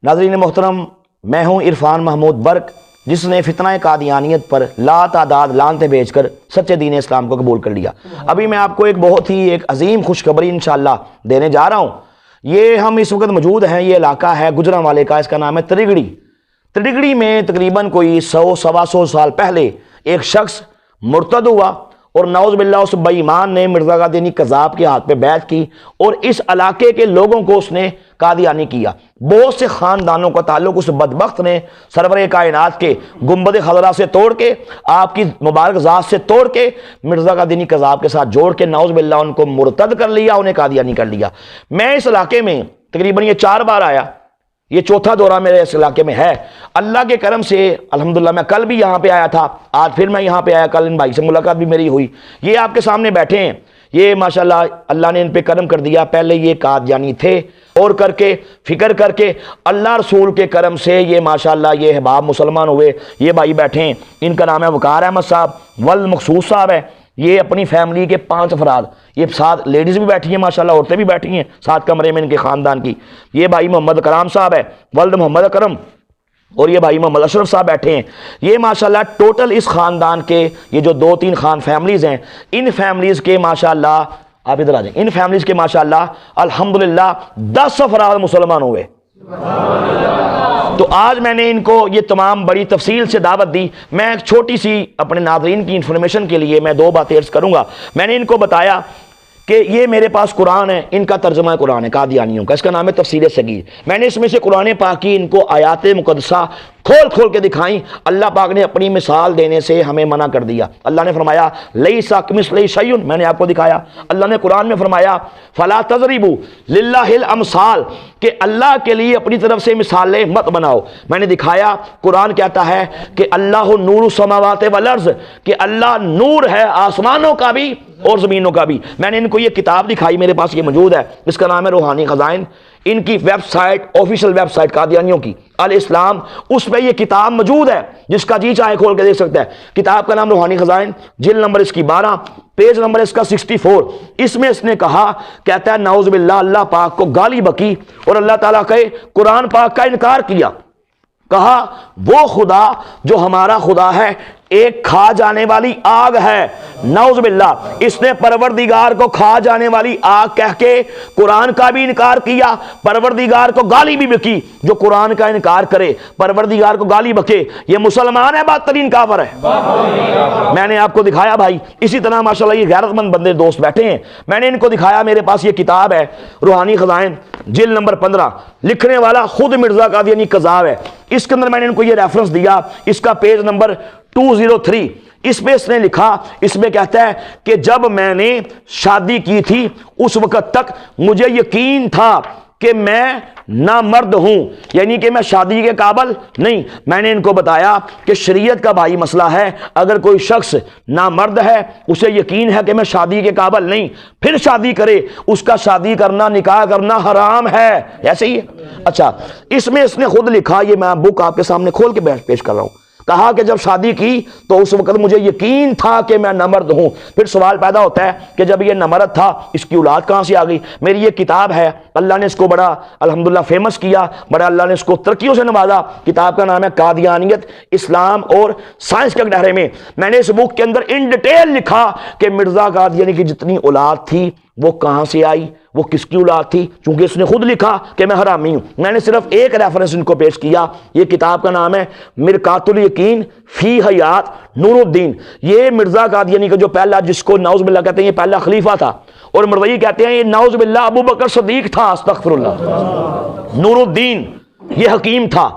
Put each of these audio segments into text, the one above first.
ناظرین محترم، میں ہوں عرفان محمود برق، جس نے فتنہ قادیانیت پر لا تعداد لعنتیں بھیج کر سچے دین اسلام کو قبول کر لیا۔ ابھی میں آپ کو ایک بہت ہی عظیم خوشخبری انشاءاللہ دینے جا رہا ہوں۔ یہ ہم اس وقت موجود ہیں، یہ علاقہ ہے گجرانوالے کا، اس کا نام ہے تریگڑی۔ تریگڑی میں تقریباً کوئی 100-125 سال پہلے ایک شخص مرتد ہوا، اور نعوذ باللہ اس بے ایمان نے مرزا قادیانی قذاب کے ہاتھ پہ بیعت کی، اور اس علاقے کے لوگوں کو اس نے قادیانی کیا۔ بہت سے خاندانوں کا تعلق اس بدبخت نے سرور کائنات کے گنبد خضرا سے توڑ کے، آپ کی مبارک ذات سے توڑ کے، مرزا قادیانی قذاب کے ساتھ جوڑ کے نعوذ باللہ ان کو مرتد کر لیا، انہیں قادیانی کر لیا۔ میں اس علاقے میں تقریباً یہ 4 بار آیا، یہ چوتھا دورہ میرے اس علاقے میں ہے۔ اللہ کے کرم سے الحمدللہ میں کل بھی یہاں پہ آیا تھا، آج پھر میں یہاں پہ آیا، کل ان بھائی سے ملاقات بھی میری ہوئی۔ یہ آپ کے سامنے بیٹھے ہیں، یہ ماشاءاللہ اللہ نے ان پہ کرم کر دیا۔ پہلے یہ قادیانی تھے، اور کر کے فکر کر کے اللہ رسول کے کرم سے یہ ماشاءاللہ یہ احباب مسلمان ہوئے۔ یہ بھائی بیٹھے ہیں، ان کا نام ہے وقار احمد صاحب، ولد مخصوص صاحب ہے۔ یہ اپنی فیملی کے 5 افراد، یہ 7 لیڈیز بھی بیٹھی ہیں ماشاءاللہ، عورتیں بھی بیٹھی ہیں 7 کمرے میں ان کے خاندان کی۔ یہ بھائی محمد کرام صاحب ہے، ولد محمد اکرم، اور یہ بھائی محمد اشرف صاحب بیٹھے ہیں۔ یہ ماشاءاللہ ٹوٹل اس خاندان کے یہ جو 2-3 خان فیملیز ہیں، ان فیملیز کے ماشاءاللہ آپ ادھر آ جائیں، ان فیملیز کے ماشاءاللہ الحمدللہ 10 افراد مسلمان ہوئے۔ تو آج میں نے ان کو یہ تمام بڑی تفصیل سے دعوت دی۔ میں ایک چھوٹی سی اپنے ناظرین کی انفارمیشن کے لیے میں 2 باتیں عرض کروں گا۔ میں نے ان کو بتایا کہ یہ میرے پاس قرآن ہے، ان کا ترجمہ قرآن ہے قادیانیوں کا، اس کا نام ہے تفسیر صغیر۔ میں نے اس میں سے قرآن پاک کی ان کو آیات مقدسہ کھول کے دکھائیں۔ اللہ پاک نے اپنی مثال دینے سے ہمیں منع کر دیا۔ اللہ نے فرمایا لیسا کمثلہ شیء، میں نے آپ کو دکھایا۔ اللہ نے قرآن میں فرمایا فلا تضربوا للہ الامثال، کہ اللہ کے لیے اپنی طرف سے مثالیں مت بناؤ۔ میں نے دکھایا قرآن کہتا ہے کہ اللہ نور السماوات والارض، کہ اللہ نور ہے آسمانوں کا بھی اور زمینوں کا بھی۔ میں نے ان کو یہ کتاب دکھائی، میرے پاس یہ موجود ہے، اس کا نام ہے روحانی خزائن۔ ان کی web site, official web site قادیانیوں کی الاسلام، اس پہ یہ کتاب موجود ہے، جس کا جی چاہے کھول کے دیکھ سکتا ہے۔ کتاب کا نام روحانی خزائن، جلد نمبر اس کی 12، پیج نمبر اس کا 64۔ اس میں اس نے کہا، کہتا ہے نعوذ باللہ اللہ پاک کو گالی بکی اور اللہ تعالیٰ کے قرآن پاک کا انکار کیا۔ کہا وہ خدا جو ہمارا خدا ہے ایک کھا جانے والی آگ ہے۔ نعوذ باللہ، اس نے پروردگار کو کھا جانے والی آگ کہہ کے قرآن کا بھی انکار کیا، پروردگار کو گالی بھی بکی۔ جو قرآن کا انکار کرے، پروردگار کو گالی بکے، یہ مسلمان ہے، بدترین کافر ہے۔ میں نے آپ کو دکھایا بھائی، اسی طرح ماشاءاللہ یہ غیرت مند بندے دوست بیٹھے ہیں۔ میں نے ان کو دکھایا، میرے پاس یہ کتاب ہے روحانی خزائن، جلد نمبر 15، لکھنے والا خود مرزا قادیانی قذاب ہے۔ اس کے اندر میں نے ان کو یہ ریفرنس دیا، اس کا پیج نمبر 203۔ اس پہ اس نے لکھا، اس میں کہتا ہے کہ جب میں نے شادی کی تھی اس وقت تک مجھے یقین تھا کہ میں نامرد ہوں، یعنی کہ میں شادی کے قابل نہیں۔ میں نے ان کو بتایا کہ شریعت کا بھائی مسئلہ ہے، اگر کوئی شخص نامرد ہے، اسے یقین ہے کہ میں شادی کے قابل نہیں، پھر شادی کرے، اس کا شادی کرنا، نکاح کرنا حرام ہے۔ ایسے ہی ہے۔ اچھا، اس میں اس نے خود لکھا، یہ میں بک آپ کے سامنے کھول کے پیش کر رہا ہوں۔ کہا کہ جب شادی کی تو اس وقت مجھے یقین تھا کہ میں نامرد ہوں۔ پھر سوال پیدا ہوتا ہے کہ جب یہ نامرد تھا، اس کی اولاد کہاں سے آ گئی؟ میری یہ کتاب ہے، اللہ نے اس کو بڑا الحمدللہ فیمس کیا، بڑا اللہ نے اس کو ترقیوں سے نوازا۔ کتاب کا نام ہے قادیانیت، اسلام اور سائنس کے گہرے میں۔ میں نے اس بک کے اندر ان ڈیٹیل لکھا کہ مرزا قادیانی کی جتنی اولاد تھی وہ کہاں سے آئی، وہ کس کی اولاد تھی، چونکہ اس نے خود لکھا کہ میں حرامی ہوں۔ میں نے صرف ایک ریفرنس ان کو پیش کیا، یہ کتاب کا نام ہے مرقات الیقین فی حیات نور الدین۔ یہ مرزا قادیانی کا جو پہلا، جس کو نعوذ باللہ کہتے ہیں یہ پہلا خلیفہ تھا، اور مروی کہتے ہیں یہ نعوذ باللہ ابو بکر صدیق تھا، استغفر اللہ، نور الدین یہ حکیم تھا۔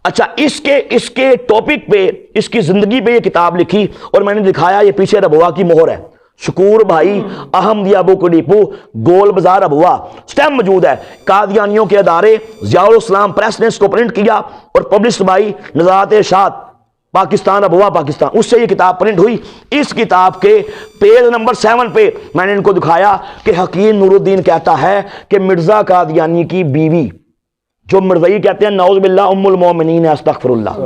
اچھا، اس کے ٹاپک پہ، اس کی زندگی پہ یہ کتاب لکھی، اور میں نے دکھایا یہ پیچھے ربوا کی مہر ہے، شکور بھائی احمدیہ بک ڈیپو، گول بازار ابوا، سٹیمپ موجود ہے۔ قادیانیوں کے ادارے ضیاء الاسلام پریس نے اس کو پرنٹ کیا اور پبلشڈ بائی نظارت ارشاد پاکستان ابوا پاکستان، اس سے یہ کتاب پرنٹ ہوئی۔ اس کتاب کے پیج نمبر 7 پہ میں نے ان کو دکھایا کہ حکیم نور الدین کہتا ہے کہ مرزا قادیانی کی بیوی، جو مرزائی کہتے ہیں نعوذ باللہ ام المومنین، استغفر اللہ،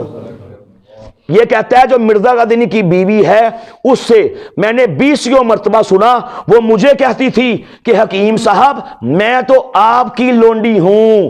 یہ کہتا ہے جو مرزا قادیانی کی بیوی ہے، اس سے میں نے 20 مرتبہ سنا، وہ مجھے کہتی تھی کہ حکیم صاحب میں تو آپ کی لونڈی ہوں،